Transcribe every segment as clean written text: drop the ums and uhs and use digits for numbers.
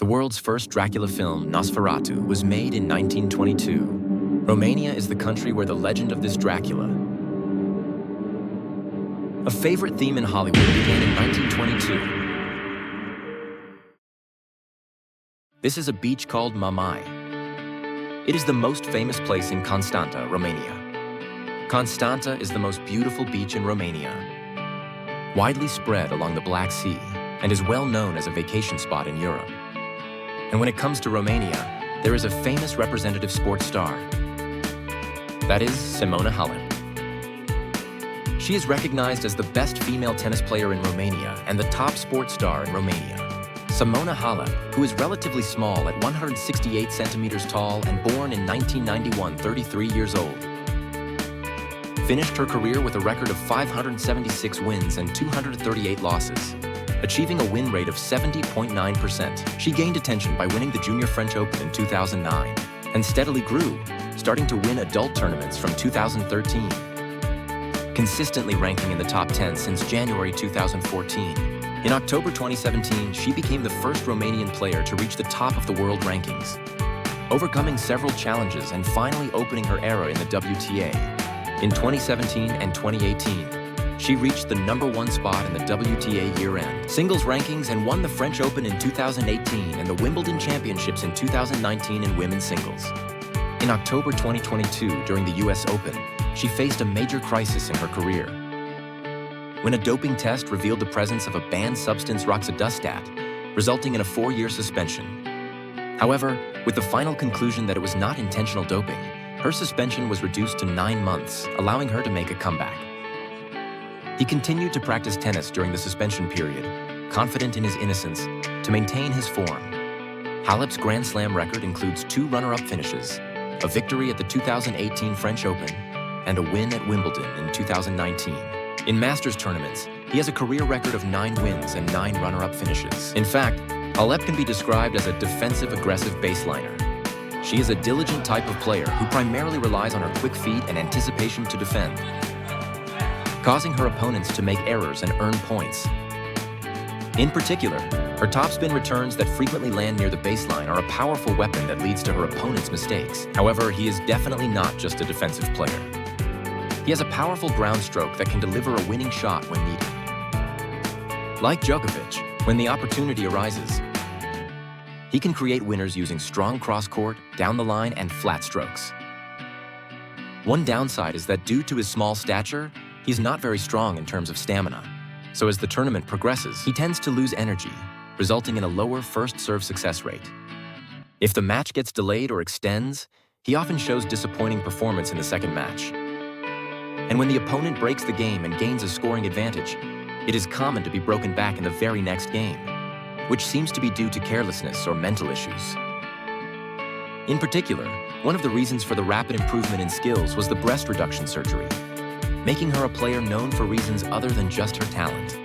The world's first Dracula film, Nosferatu, was made in 1922. Romania is the country where the legend of this Dracula, a favorite theme in Hollywood, began in 1922. This is a beach called Mamaia. It is the most famous place in Constanta, Romania. Constanta is the most beautiful beach in Romania, widely spread along the Black Sea, and is well known as a vacation spot in Europe. And when it comes to Romania, there is a famous representative sports star. That is Simona Halep. She is recognized as the best female tennis player in Romania and the top sports star in Romania. Simona Halep, who is relatively small at 168 centimeters tall and born in 1991, 33 years old, finished her career with a record of 576 wins and 238 losses, achieving a win rate of 70.9%. She gained attention by winning the Junior French Open in 2009 and steadily grew, starting to win adult tournaments from 2013, consistently ranking in the top 10 since January 2014. In October 2017, she became the first Romanian player to reach the top of the world rankings, overcoming several challenges and finally opening her era in the WTA. In 2017 and 2018, she reached the #1 spot in the WTA year-end singles rankings and won the French Open in 2018 and the Wimbledon Championships in 2019 in women's singles. In October 2022, during the US Open, she faced a major crisis in her career, when a doping test revealed the presence of a banned substance roxadustat, resulting in a 4-year suspension. However, with the final conclusion that it was not intentional doping, her suspension was reduced to 9 months, allowing her to make a comeback. He continued to practice tennis during the suspension period, confident in his innocence, to maintain his form. Halep's Grand Slam record includes 2 runner-up finishes, a victory at the 2018 French Open, and a win at Wimbledon in 2019. In Masters tournaments, he has a career record of 9 wins and 9 runner-up finishes. In fact, Halep can be described as a defensive-aggressive baseliner. She is a diligent type of player who primarily relies on her quick feet and anticipation to defend, causing her opponents to make errors and earn points. In particular, her topspin returns that frequently land near the baseline are a powerful weapon that leads to her opponent's mistakes. However, he is definitely not just a defensive player. He has a powerful ground stroke that can deliver a winning shot when needed. Like Djokovic, when the opportunity arises, he can create winners using strong cross-court, down the line, and flat strokes. One downside is that due to his small stature, he's not very strong in terms of stamina. So as the tournament progresses, he tends to lose energy, resulting in a lower first serve success rate. If the match gets delayed or extends, he often shows disappointing performance in the second match. And when the opponent breaks the game and gains a scoring advantage, it is common to be broken back in the very next game, which seems to be due to carelessness or mental issues. In particular, one of the reasons for the rapid improvement in skills was the breast reduction surgery, making her a player known for reasons other than just her talent.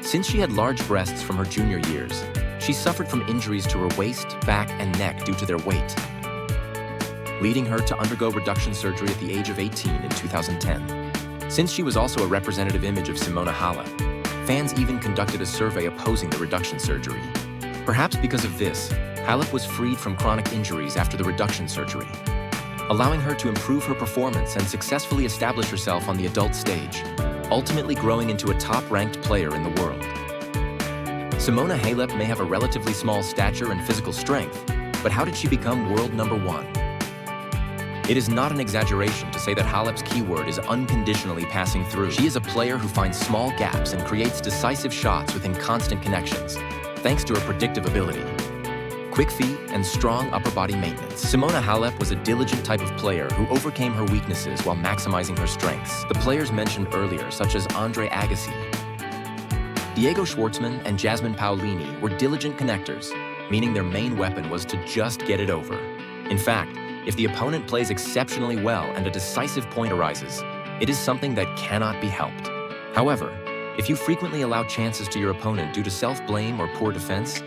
Since she had large breasts from her junior years, she suffered from injuries to her waist, back, and neck due to their weight, leading her to undergo reduction surgery at the age of 18 in 2010. Since she was also a representative image of Simona Halep, fans even conducted a survey opposing the reduction surgery. Perhaps because of this, Halep was freed from chronic injuries after the reduction surgery, allowing her to improve her performance and successfully establish herself on the adult stage, ultimately growing into a top-ranked player in the world. Simona Halep may have a relatively small stature and physical strength, but how did she become world #1? It is not an exaggeration to say that Halep's keyword is unconditionally passing through. She is a player who finds small gaps and creates decisive shots within constant connections, thanks to her predictive ability, quick feet, and strong upper body maintenance. Simona Halep was a diligent type of player who overcame her weaknesses while maximizing her strengths. The players mentioned earlier, such as Andre Agassi, Diego Schwartzman, and Jasmine Paolini, were diligent connectors, meaning their main weapon was to just get it over. In fact, if the opponent plays exceptionally well and a decisive point arises, it is something that cannot be helped. However, if you frequently allow chances to your opponent due to self-blame or poor defense,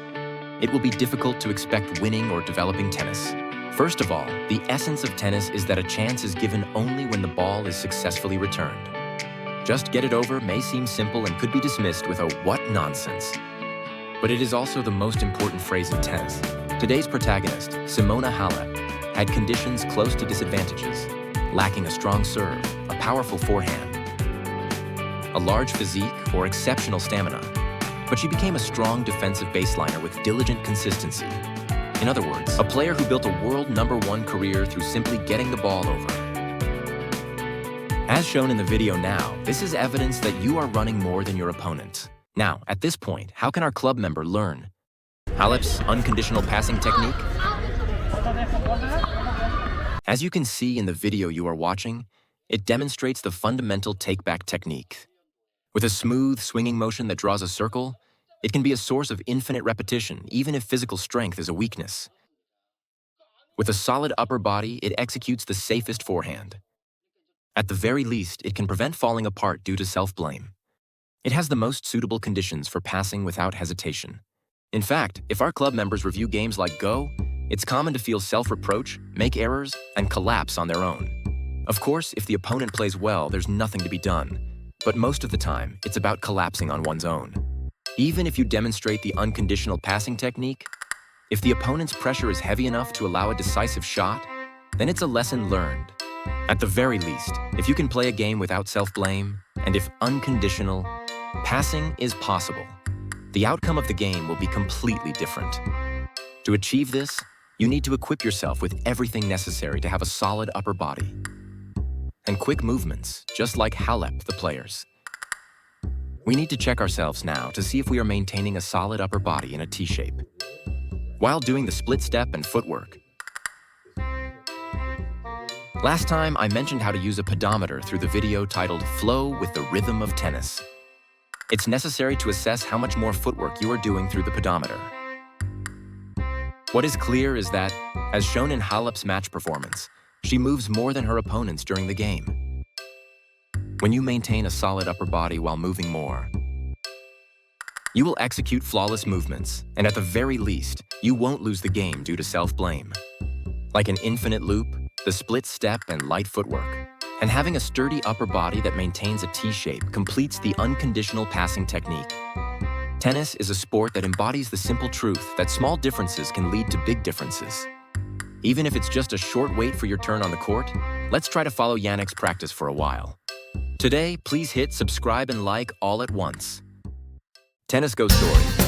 it will be difficult to expect winning or developing tennis. First of all, the essence of tennis is that a chance is given only when the ball is successfully returned. Just get it over may seem simple and could be dismissed with a "what nonsense." But it is also the most important phrase in tennis. Today's protagonist, Simona Halep, had conditions close to disadvantages, lacking a strong serve, a powerful forehand, a large physique, or exceptional stamina. But she became a strong defensive baseliner with diligent consistency. In other words, a player who built a world #1 career through simply getting the ball over. As shown in the video now, this is evidence that you are running more than your opponent. Now, at this point, how can our club member learn Halep's unconditional passing technique? As you can see in the video you are watching, it demonstrates the fundamental take-back technique. With a smooth, swinging motion that draws a circle, it can be a source of infinite repetition, even if physical strength is a weakness. With a solid upper body, it executes the safest forehand. At the very least, it can prevent falling apart due to self-blame. It has the most suitable conditions for passing without hesitation. In fact, if our club members review games like Go, it's common to feel self-reproach, make errors, and collapse on their own. Of course, if the opponent plays well, there's nothing to be done. But most of the time, it's about collapsing on one's own. Even if you demonstrate the unconditional passing technique, if the opponent's pressure is heavy enough to allow a decisive shot, then it's a lesson learned. At the very least, if you can play a game without self-blame, and if unconditional passing is possible, the outcome of the game will be completely different. To achieve this, you need to equip yourself with everything necessary to have a solid upper body and quick movements, just like Halep, the players. We need to check ourselves now to see if we are maintaining a solid upper body in a T shape while doing the split step and footwork. Last time, I mentioned how to use a pedometer through the video titled Flow with the Rhythm of Tennis. It's necessary to assess how much more footwork you are doing through the pedometer. What is clear is that, as shown in Halep's match performance, she moves more than her opponents during the game. When you maintain a solid upper body while moving more, you will execute flawless movements, and at the very least, you won't lose the game due to self-blame. Like an infinite loop, the split step and light footwork, and having a sturdy upper body that maintains a T shape completes the unconditional passing technique. Tennis is a sport that embodies the simple truth that small differences can lead to big differences. Even if it's just a short wait for your turn on the court, let's try to follow Yannick's practice for a while. Today, please hit subscribe and like all at once. TennisGo story.